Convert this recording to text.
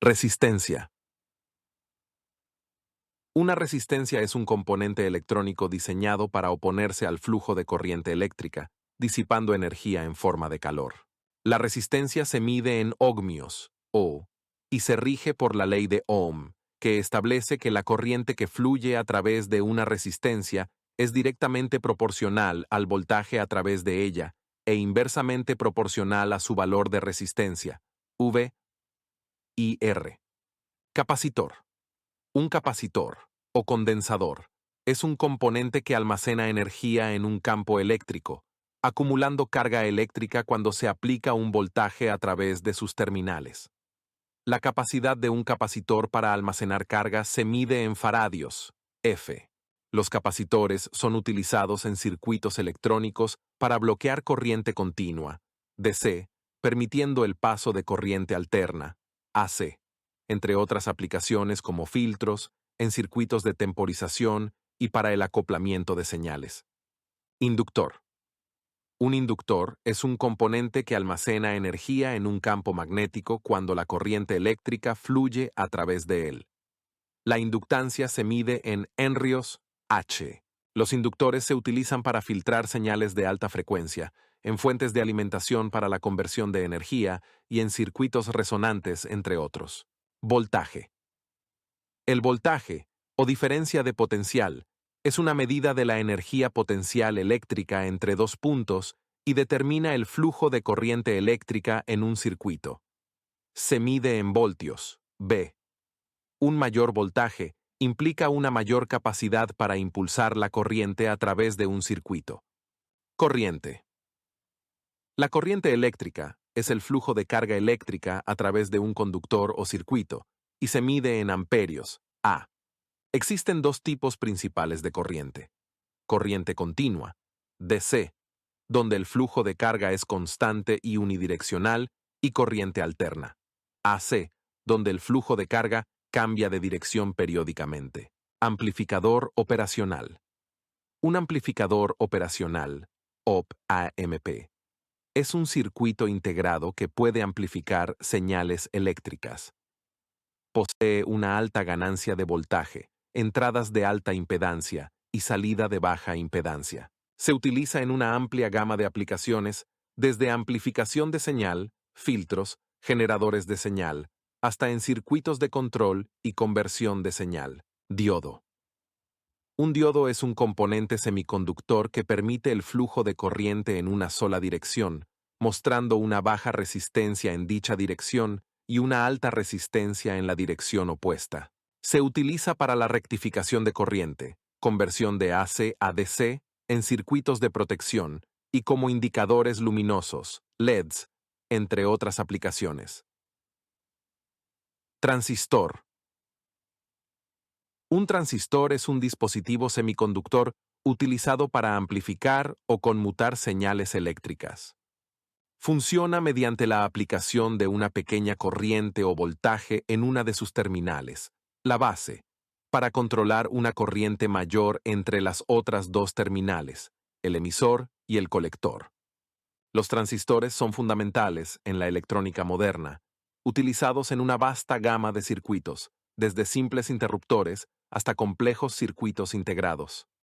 Resistencia. Una resistencia es un componente electrónico diseñado para oponerse al flujo de corriente eléctrica, disipando energía en forma de calor. La resistencia se mide en ohmios, y se rige por la ley de Ohm, que establece que la corriente que fluye a través de una resistencia es directamente proporcional al voltaje a través de ella e inversamente proporcional a su valor de resistencia, V y R. Capacitor. Un capacitor, o condensador, es un componente que almacena energía en un campo eléctrico, acumulando carga eléctrica cuando se aplica un voltaje a través de sus terminales. La capacidad de un capacitor para almacenar carga se mide en faradios, F. Los capacitores son utilizados en circuitos electrónicos para bloquear corriente continua, DC, permitiendo el paso de corriente alterna, AC, entre otras aplicaciones como filtros, en circuitos de temporización y para el acoplamiento de señales. Inductor. Un inductor es un componente que almacena energía en un campo magnético cuando la corriente eléctrica fluye a través de él. La inductancia se mide en henrios H. Los inductores se utilizan para filtrar señales de alta frecuencia, en fuentes de alimentación para la conversión de energía y en circuitos resonantes, entre otros. Voltaje. El voltaje, o diferencia de potencial, es una medida de la energía potencial eléctrica entre dos puntos y determina el flujo de corriente eléctrica en un circuito. Se mide en voltios, V. Un mayor voltaje implica una mayor capacidad para impulsar la corriente a través de un circuito. Corriente. La corriente eléctrica es el flujo de carga eléctrica a través de un conductor o circuito y se mide en amperios, A. Existen dos tipos principales de corriente. Corriente continua, DC, donde el flujo de carga es constante y unidireccional, y corriente alterna, AC, donde el flujo de carga cambia de dirección periódicamente. Amplificador operacional. Un amplificador operacional, OP-AMP, es un circuito integrado que puede amplificar señales eléctricas. Posee una alta ganancia de voltaje, entradas de alta impedancia y salida de baja impedancia. Se utiliza en una amplia gama de aplicaciones, desde amplificación de señal, filtros, generadores de señal, hasta en circuitos de control y conversión de señal. Diodo. Un diodo es un componente semiconductor que permite el flujo de corriente en una sola dirección, mostrando una baja resistencia en dicha dirección y una alta resistencia en la dirección opuesta. Se utiliza para la rectificación de corriente, conversión de AC a DC en circuitos de protección y como indicadores luminosos, LEDs, entre otras aplicaciones. Transistor. Un transistor es un dispositivo semiconductor utilizado para amplificar o conmutar señales eléctricas. Funciona mediante la aplicación de una pequeña corriente o voltaje en una de sus terminales, la base, para controlar una corriente mayor entre las otras dos terminales, el emisor y el colector. Los transistores son fundamentales en la electrónica moderna, utilizados en una vasta gama de circuitos, desde simples interruptores hasta complejos circuitos integrados.